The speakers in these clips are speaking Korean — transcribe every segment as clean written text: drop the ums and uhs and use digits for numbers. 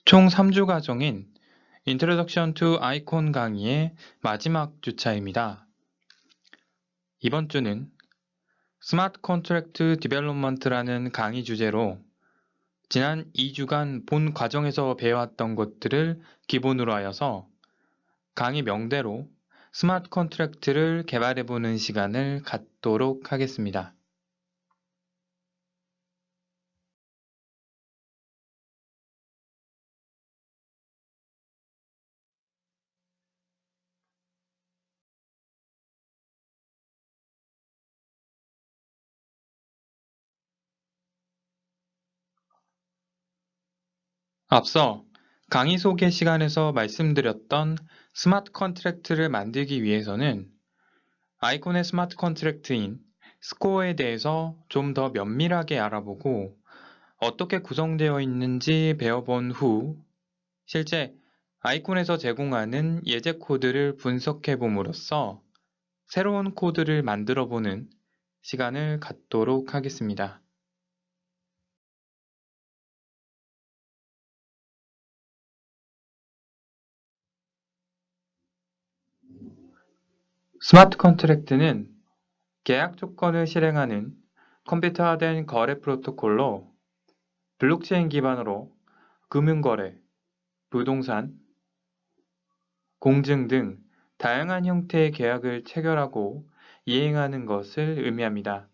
총 3주 과정인 Introduction to Icon 강의의 마지막 주차입니다. 이번 주는 스마트 컨트랙트 디벨롭먼트라는 강의 주제로 지난 2주간 본 과정에서 배워왔던 것들을 기본으로 하여서 강의 명대로 스마트 컨트랙트를 개발해보는 시간을 갖도록 하겠습니다. 앞서 강의 소개 시간에서 말씀드렸던 스마트 컨트랙트를 만들기 위해서는 아이콘의 스마트 컨트랙트인 스코어에 대해서 좀 더 면밀하게 알아보고 어떻게 구성되어 있는지 배워본 후 실제 아이콘에서 제공하는 예제 코드를 분석해 봄으로써 새로운 코드를 만들어 보는 시간을 갖도록 하겠습니다. 스마트 컨트랙트는 계약 조건을 실행하는 컴퓨터화된 거래 프로토콜로 블록체인 기반으로 금융거래, 부동산, 공증 등 다양한 형태의 계약을 체결하고 이행하는 것을 의미합니다.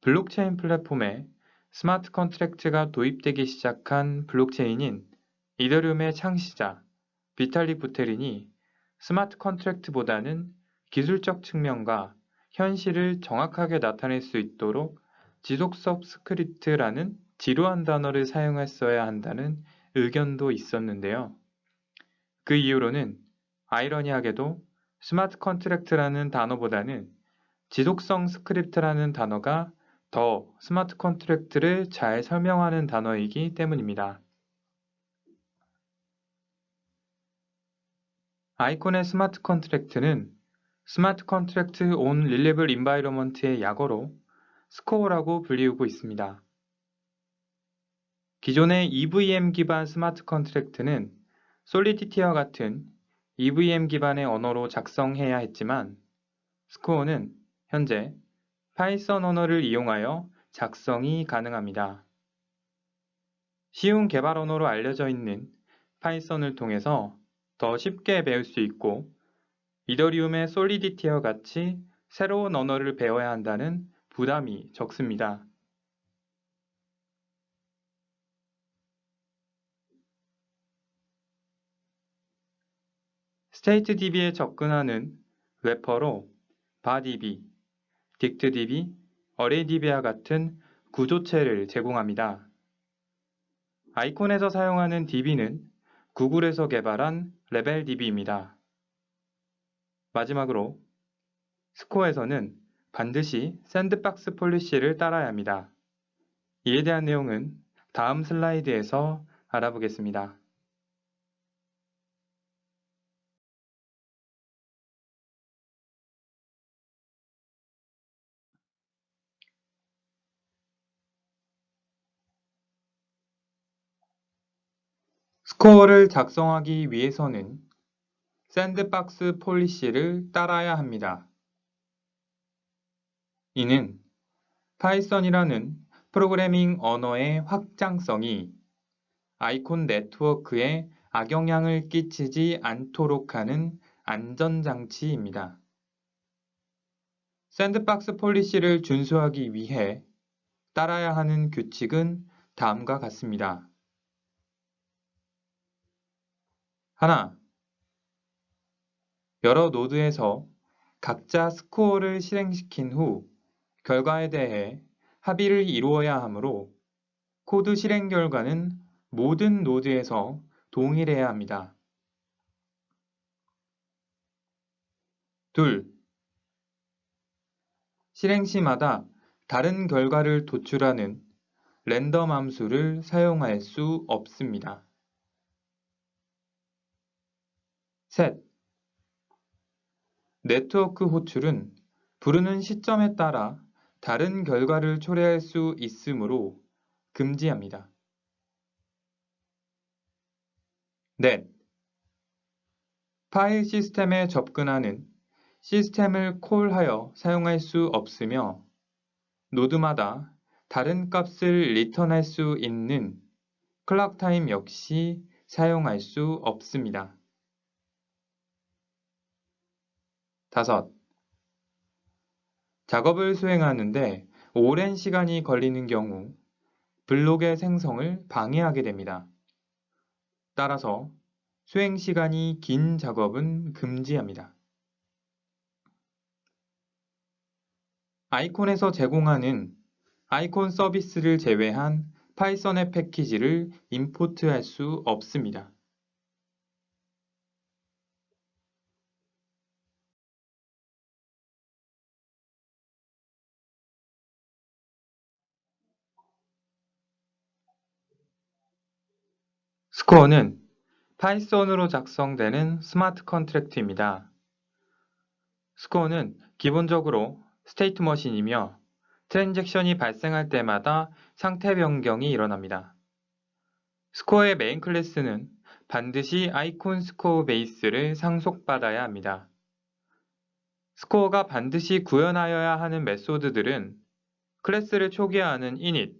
블록체인 플랫폼에 스마트 컨트랙트가 도입되기 시작한 블록체인인 이더리움의 창시자 비탈릭 부테린이 스마트 컨트랙트보다는 기술적 측면과 현실을 정확하게 나타낼 수 있도록 지속적 스크립트라는 지루한 단어를 사용했어야 한다는 의견도 있었는데요. 그 이유로는 아이러니하게도 스마트 컨트랙트라는 단어보다는 지속성 스크립트라는 단어가 더 스마트 컨트랙트를 잘 설명하는 단어이기 때문입니다. 아이콘의 스마트 컨트랙트는 스마트 컨트랙트 온 릴리블 인바이러먼트의 약어로 스코어라고 불리우고 있습니다. 기존의 EVM 기반 스마트 컨트랙트는 솔리디티와 같은 EVM 기반의 언어로 작성해야 했지만 스코어는 현재 파이썬 언어를 이용하여 작성이 가능합니다. 쉬운 개발 언어로 알려져 있는 파이썬을 통해서 더 쉽게 배울 수 있고 이더리움의 솔리디티와 같이 새로운 언어를 배워야 한다는 부담이 적습니다. 스테이트DB에 접근하는 래퍼로 바DB, 딕트DB, 어레이DB와 같은 구조체를 제공합니다. 아이콘에서 사용하는 DB는 구글에서 개발한 레벨DB입니다. 마지막으로 스코어에서는 반드시 샌드박스 폴리시를 따라야 합니다. 이에 대한 내용은 다음 슬라이드에서 알아보겠습니다. 스코어를 작성하기 위해서는 샌드박스 폴리시를 따라야 합니다. 이는 파이썬이라는 프로그래밍 언어의 확장성이 아이콘 네트워크에 악영향을 끼치지 않도록 하는 안전장치입니다. 샌드박스 폴리시를 준수하기 위해 따라야 하는 규칙은 다음과 같습니다. 하나, 여러 노드에서 각자 스코어를 실행시킨 후 결과에 대해 합의를 이루어야 하므로 코드 실행 결과는 모든 노드에서 동일해야 합니다. 둘, 실행 시마다 다른 결과를 도출하는 랜덤 함수를 사용할 수 없습니다. 셋, 네트워크 호출은 부르는 시점에 따라 다른 결과를 초래할 수 있으므로 금지합니다. 넷. 파일 시스템에 접근하는 시스템을 콜하여 사용할 수 없으며 노드마다 다른 값을 리턴할 수 있는 클락타임 역시 사용할 수 없습니다. 5. 작업을 수행하는데 오랜 시간이 걸리는 경우 블록의 생성을 방해하게 됩니다. 따라서 수행 시간이 긴 작업은 금지합니다. 아이콘에서 제공하는 아이콘 서비스를 제외한 파이썬의 패키지를 임포트할 수 없습니다. 스코어는 파이썬으로 작성되는 스마트 컨트랙트입니다. 스코어는 기본적으로 스테이트 머신이며 트랜잭션이 발생할 때마다 상태 변경이 일어납니다. 스코어의 메인 클래스는 반드시 아이콘 스코어 베이스를 상속받아야 합니다. 스코어가 반드시 구현하여야 하는 메소드들은 클래스를 초기화하는 init,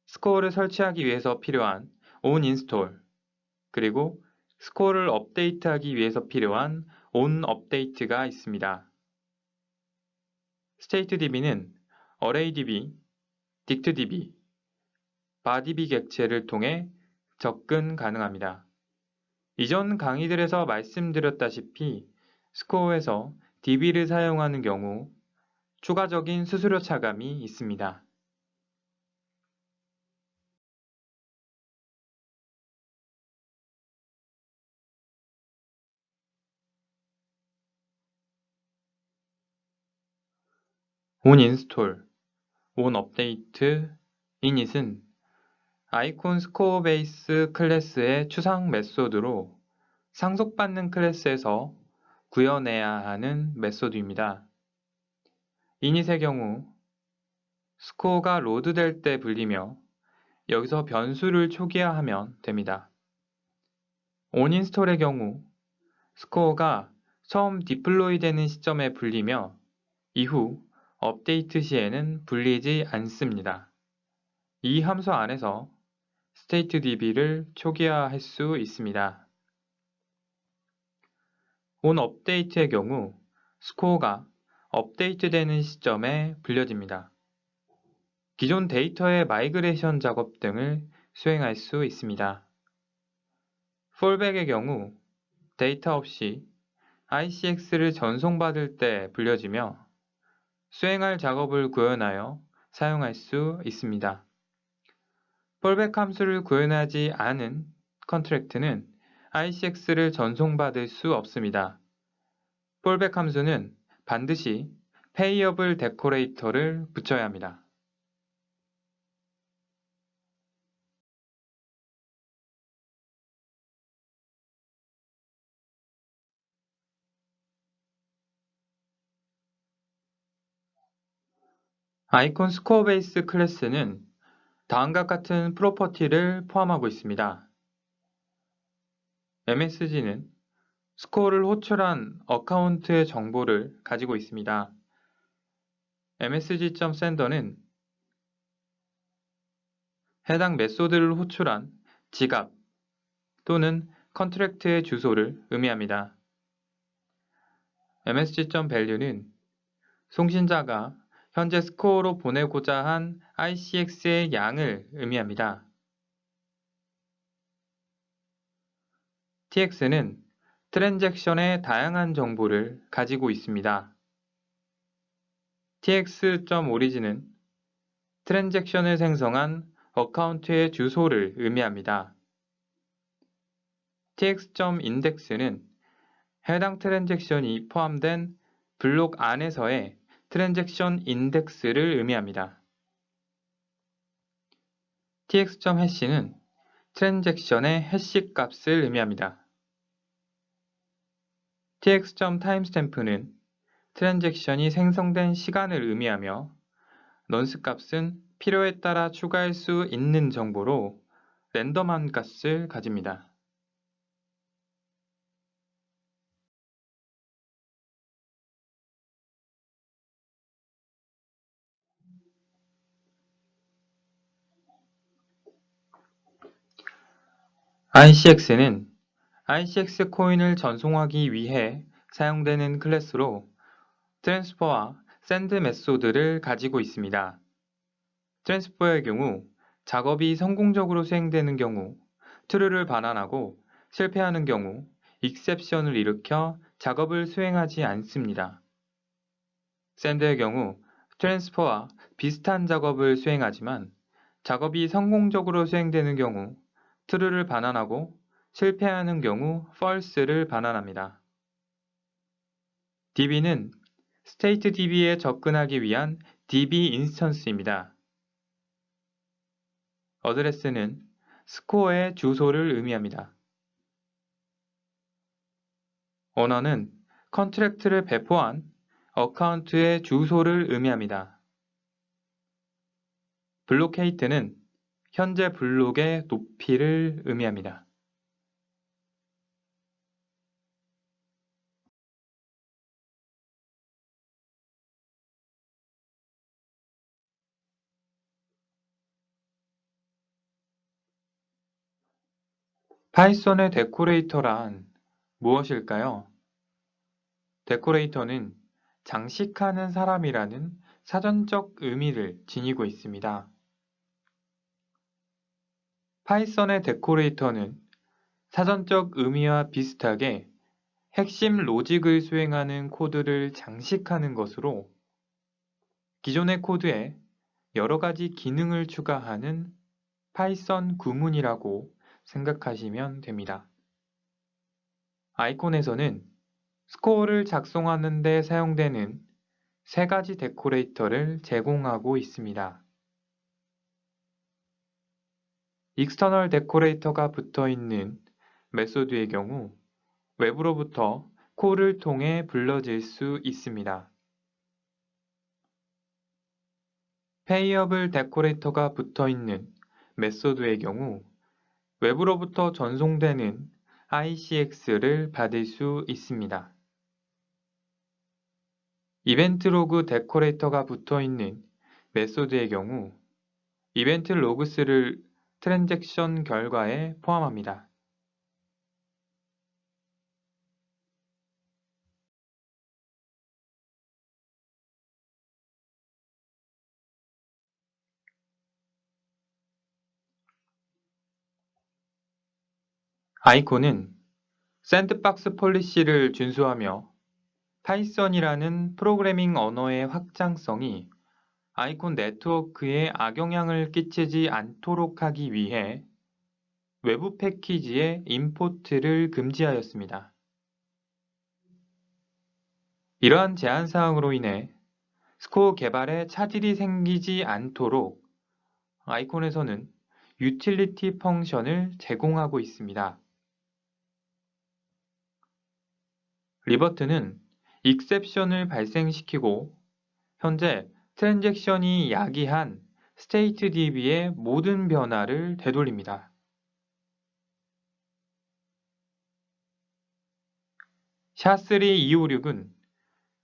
스코어를 설치하기 위해서 필요한 onInstall, 그리고 스코어를 업데이트하기 위해서 필요한 onUpdate가 있습니다. stateDB는 ArrayDB, DictDB, BADB 객체를 통해 접근 가능합니다. 이전 강의들에서 말씀드렸다시피 스코어에서 DB를 사용하는 경우 추가적인 수수료 차감이 있습니다. onInstall, onUpdate, init은 아이콘 스코어 베이스 클래스의 추상 메소드로 상속받는 클래스에서 구현해야 하는 메소드입니다. init의 경우 스코어가 로드될 때 불리며 여기서 변수를 초기화하면 됩니다. onInstall의 경우 스코어가 처음 디플로이 되는 시점에 불리며 이후 업데이트 시에는 불리지 않습니다. 이 함수 안에서 stateDB를 초기화할 수 있습니다. onUpdate의 경우 스코어가 업데이트되는 시점에 불려집니다. 기존 데이터의 마이그레이션 작업 등을 수행할 수 있습니다. fallback의 경우 데이터 없이 ICX를 전송받을 때 불려지며 수행할 작업을 구현하여 사용할 수 있습니다. fallback 함수를 구현하지 않은 컨트랙트는 ICX를 전송받을 수 없습니다. fallback 함수는 반드시 payable decorator를 붙여야 합니다. 아이콘 스코어 베이스 클래스는 다음과 같은 프로퍼티를 포함하고 있습니다. MSG는 스코어를 호출한 어카운트의 정보를 가지고 있습니다. msg.sender는 해당 메소드를 호출한 지갑 또는 컨트랙트의 주소를 의미합니다. msg.value는 송신자가 현재 스코어로 보내고자 한 ICX의 양을 의미합니다. tx는 트랜잭션의 다양한 정보를 가지고 있습니다. tx.origin은 트랜잭션을 생성한 어카운트의 주소를 의미합니다. tx.index는 해당 트랜잭션이 포함된 블록 안에서의 트랜잭션 인덱스를 의미합니다. tx.hash는 트랜잭션의 해시 값을 의미합니다. tx.timestamp는 트랜잭션이 생성된 시간을 의미하며 nonce 값은 필요에 따라 추가할 수 있는 정보로 랜덤한 값을 가집니다. ICX는 ICX 코인을 전송하기 위해 사용되는 클래스로 트랜스퍼와 샌드 메소드를 가지고 있습니다. 트랜스퍼의 경우 작업이 성공적으로 수행되는 경우 true를 반환하고 실패하는 경우 exception을 일으켜 작업을 수행하지 않습니다. 샌드의 경우 트랜스퍼와 비슷한 작업을 수행하지만 작업이 성공적으로 수행되는 경우 true를 반환하고 실패하는 경우 false를 반환합니다. DB는 state DB에 접근하기 위한 DB 인스턴스입니다. 어드레스는 스코어의 주소를 의미합니다. 언어는 컨트랙트를 배포한 어카운트의 주소를 의미합니다. 블로케이트는 현재 블록의 높이를 의미합니다. 파이썬의 데코레이터란 무엇일까요? 데코레이터는 장식하는 사람이라는 사전적 의미를 지니고 있습니다. 파이썬의 데코레이터는 사전적 의미와 비슷하게 핵심 로직을 수행하는 코드를 장식하는 것으로 기존의 코드에 여러 가지 기능을 추가하는 파이썬 구문이라고 생각하시면 됩니다. 아이콘에서는 스코어를 작성하는 데 사용되는 세 가지 데코레이터를 제공하고 있습니다. 익스터널 데코레이터가 붙어 있는 메소드의 경우 외부로부터 콜을 통해 불러질 수 있습니다. 페이어블 데코레이터가 붙어 있는 메소드의 경우 외부로부터 전송되는 ICX를 받을 수 있습니다. 이벤트 로그 데코레이터가 붙어 있는 메소드의 경우 이벤트 로그스를 트랜잭션 결과에 포함합니다. 아이콘은 샌드박스 폴리시를 준수하며 파이썬이라는 프로그래밍 언어의 확장성이 아이콘 네트워크에 악영향을 끼치지 않도록 하기 위해 외부 패키지의 임포트를 금지하였습니다. 이러한 제한사항으로 인해 스코어 개발에 차질이 생기지 않도록 아이콘에서는 유틸리티 펑션을 제공하고 있습니다. 리버트는 익셉션을 발생시키고 현재 트랜잭션이 야기한 state DB의 모든 변화를 되돌립니다. SHA-3256은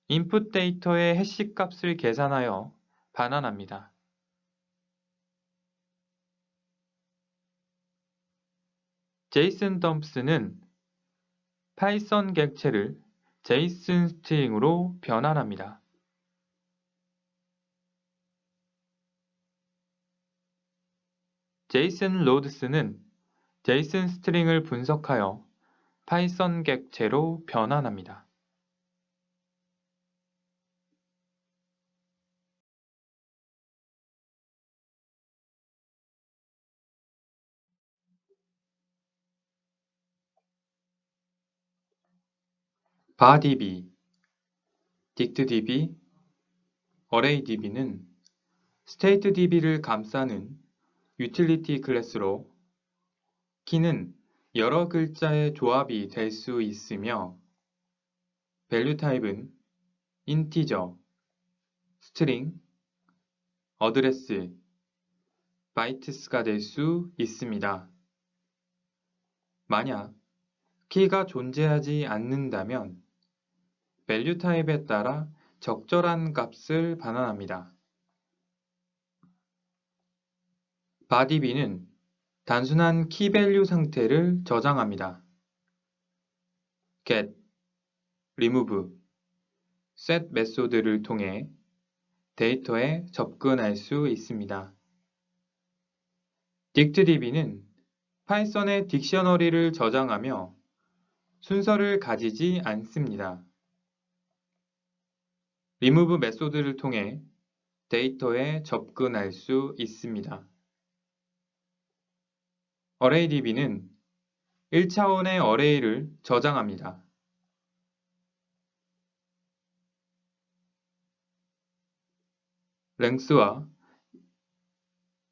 인풋 데이터의 해시 값을 계산하여 반환합니다. JSON dumps는 파이썬 객체를 JSON 스트링으로 변환합니다. JSON loads는 JSON 스트링을 분석하여 파이썬 객체로 변환합니다. barDB, DictDB, ArrayDB는 stateDB를 감싸는 유틸리티 클래스로 키는 여러 글자의 조합이 될 수 있으며 value 타입은 integer, string, address, bytes가 될 수 있습니다. 만약 키가 존재하지 않는다면 value 타입에 따라 적절한 값을 반환합니다. barDB는 단순한 키밸류 상태를 저장합니다. get, remove, set 메소드를 통해 데이터에 접근할 수 있습니다. 딕트DB는 파이썬의 딕셔너리를 저장하며 순서를 가지지 않습니다. remove 메소드를 통해 데이터에 접근할 수 있습니다. ArrayDB는 1차원의 어레이를 저장합니다. length와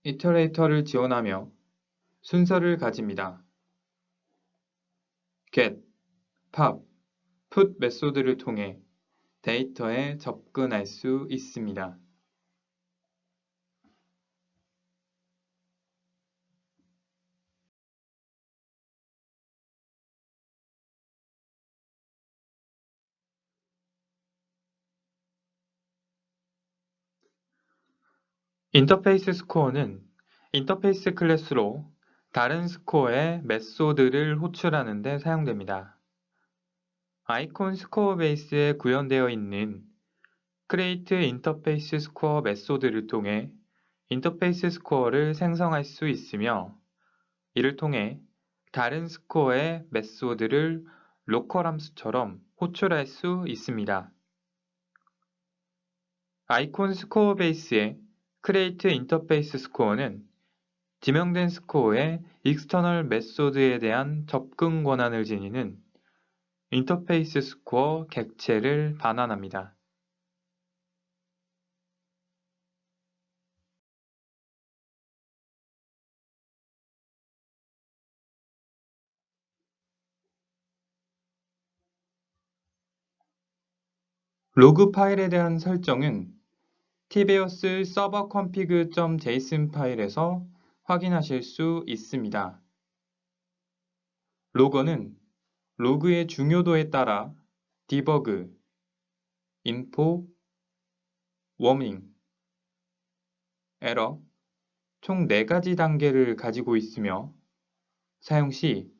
iterator를 지원하며 순서를 가집니다. get, pop, put 메소드를 통해 데이터에 접근할 수 있습니다. 인터페이스 스코어는 인터페이스 클래스로 다른 스코어의 메소드를 호출하는 데 사용됩니다. 아이콘 스코어 베이스에 구현되어 있는 create 인터페이스 스코어 메소드를 통해 인터페이스 스코어를 생성할 수 있으며 이를 통해 다른 스코어의 메소드를 로컬 함수처럼 호출할 수 있습니다. 아이콘 스코어 베이스의 create 인터페이스 스코어는 지명된 스코어의 익스터널 메소드에 대한 접근 권한을 지니는 인터페이스 스코어 객체를 반환합니다. 로그 파일에 대한 설정은 tbeos serverconfig.json 파일에서 확인하실 수 있습니다. 로거는 로그의 중요도에 따라 디버그, 인포, 워밍, 에러 총 4가지 단계를 가지고 있으며 사용 시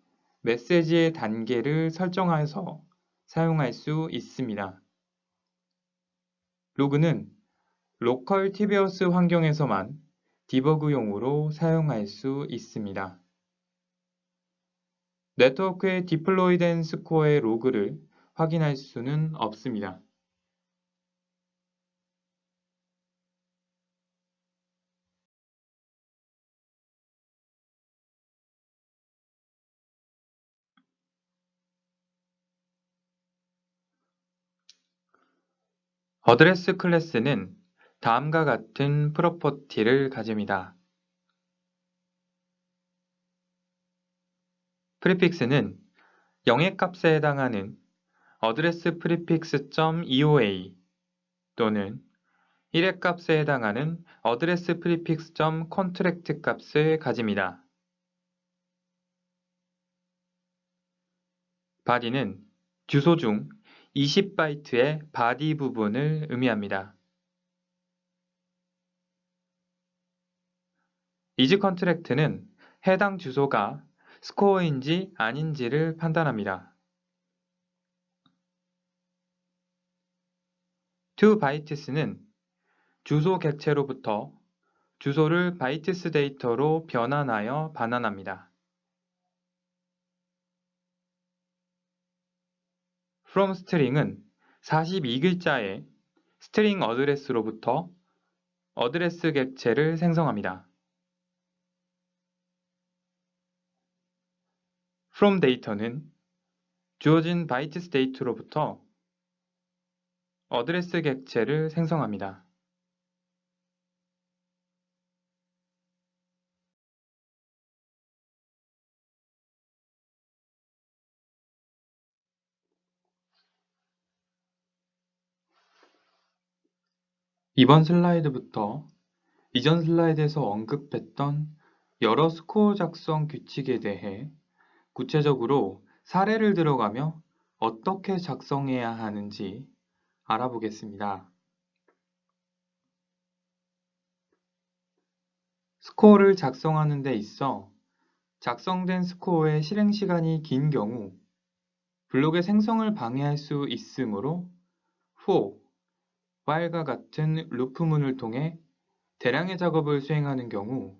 메시지의 단계를 설정해서 사용할 수 있습니다. 로그는 로컬 tbeos 환경에서만 디버그용으로 사용할 수 있습니다. 네트워크에 디플로이된 스코어의 로그를 확인할 수는 없습니다. 어드레스 클래스는 다음과 같은 프로퍼티를 가집니다. 프리픽스는 영액값에 해당하는 어드레스 prefix.eoa 또는 1액값에 해당하는 어드레스 prefix.contract 값을 가집니다. body는 주소 중 20바이트의 body 부분을 의미합니다. isContract는 해당 주소가 스코어인지 아닌지를 판단합니다. toBytes는 주소 객체로부터 주소를 바이트스 데이터로 변환하여 반환합니다. fromString은 42글자의 스트링 어드레스로부터 어드레스 객체를 생성합니다. fromData는 주어진 바이트스 데이터로부터 어드레스 객체를 생성합니다. 이번 슬라이드부터 이전 슬라이드에서 언급했던 여러 스코어 작성 규칙에 대해 구체적으로 사례를 들어가며 어떻게 작성해야 하는지 알아보겠습니다. 스코어를 작성하는 데 있어 작성된 스코어의 실행 시간이 긴 경우 블록의 생성을 방해할 수 있으므로 for, while과 같은 루프문을 통해 대량의 작업을 수행하는 경우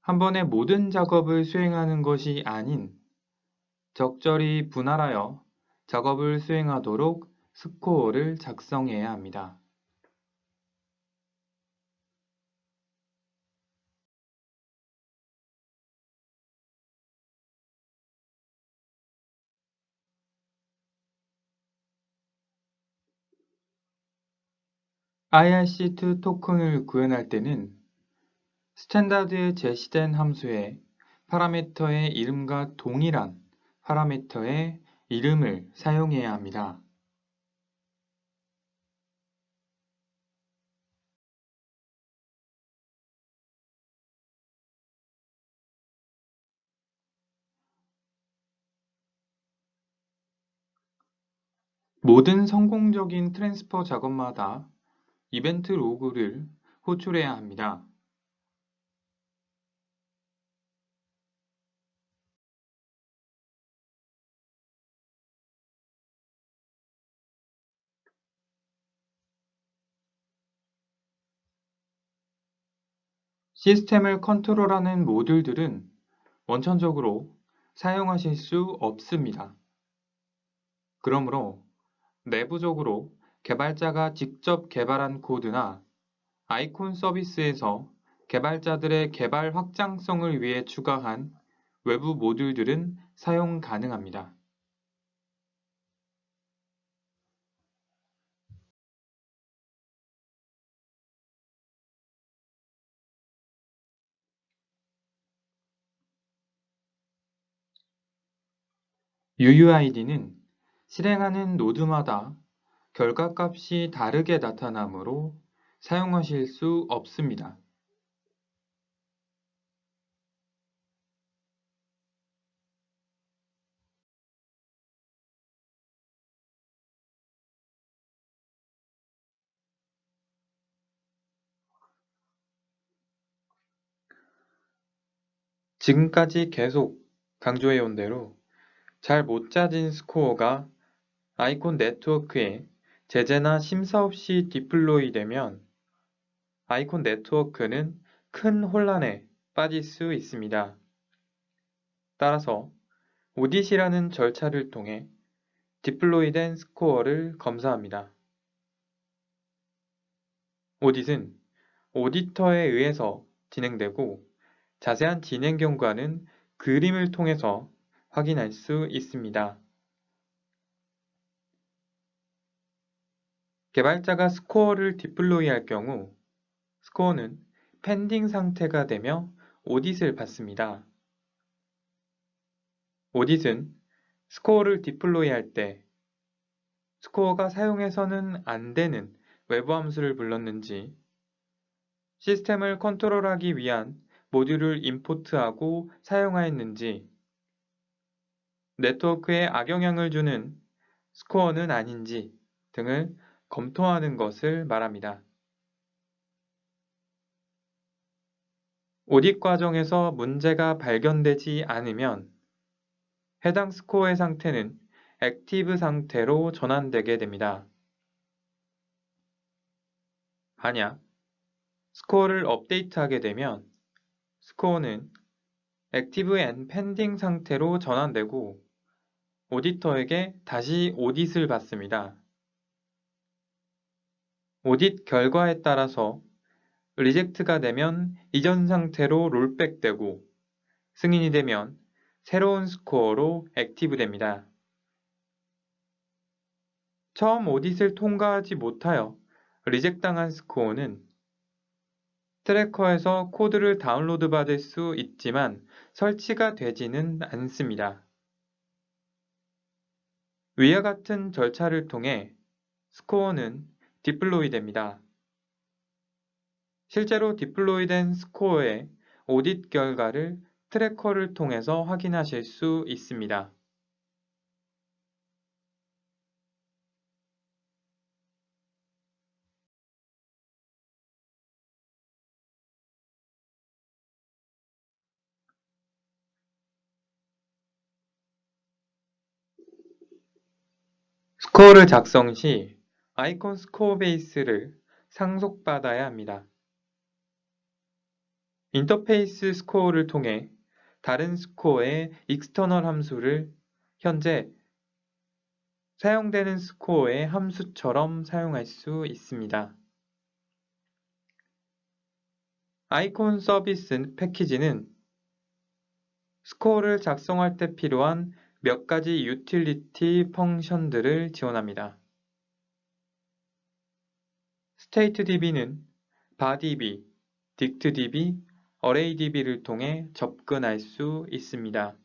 한 번에 모든 작업을 수행하는 것이 아닌 적절히 분할하여 작업을 수행하도록 스코어를 작성해야 합니다. IRC2 토큰을 구현할 때는 스탠다드에 제시된 함수의 파라미터의 이름과 동일한 파라미터의 이름을 사용해야 합니다. 모든 성공적인 트랜스퍼 작업마다 이벤트 로그를 호출해야 합니다. 시스템을 컨트롤하는 모듈들은 원천적으로 사용하실 수 없습니다. 그러므로 내부적으로 개발자가 직접 개발한 코드나 아이콘 서비스에서 개발자들의 개발 확장성을 위해 추가한 외부 모듈들은 사용 가능합니다. UUID는 실행하는 노드마다 결과값이 다르게 나타나므로 사용하실 수 없습니다. 지금까지 계속 강조해온 대로 잘 못 짜진 스코어가 아이콘 네트워크에 제재나 심사 없이 디플로이 되면 아이콘 네트워크는 큰 혼란에 빠질 수 있습니다. 따라서 오딧이라는 절차를 통해 디플로이된 스코어를 검사합니다. 오딧은 오디터에 의해서 진행되고 자세한 진행 경과는 그림을 통해서 확인할 수 있습니다. 개발자가 스코어를 디플로이할 경우 스코어는 펜딩 상태가 되며 오딧을 받습니다. 오딧은 스코어를 디플로이할 때 스코어가 사용해서는 안 되는 외부 함수를 불렀는지 시스템을 컨트롤하기 위한 모듈을 임포트하고 사용하였는지 네트워크에 악영향을 주는 스코어는 아닌지 등을 검토하는 것을 말합니다. 오딧 과정에서 문제가 발견되지 않으면 해당 스코어의 상태는 액티브 상태로 전환되게 됩니다. 만약 스코어를 업데이트하게 되면 스코어는 액티브 앤 펜딩 상태로 전환되고 오디터에게 다시 오딧을 받습니다. 오딧 결과에 따라서 리젝트가 되면 이전 상태로 롤백되고 승인이 되면 새로운 스코어로 액티브됩니다. 처음 오딧을 통과하지 못하여 리젝당한 스코어는 트래커에서 코드를 다운로드 받을 수 있지만 설치가 되지는 않습니다. 위와 같은 절차를 통해 스코어는 디플로이 됩니다. 실제로 디플로이된 스코어의 오딧 결과를 트래커를 통해서 확인하실 수 있습니다. 스코어를 작성 시 아이콘 스코어 베이스를 상속받아야 합니다. 인터페이스 스코어를 통해 다른 스코어의 익스터널 함수를 현재 사용되는 스코어의 함수처럼 사용할 수 있습니다. 아이콘 서비스 패키지는 스코어를 작성할 때 필요한 몇 가지 유틸리티 펑션들을 지원합니다. stateDB는 barDB, dictDB, arrayDB를 통해 접근할 수 있습니다.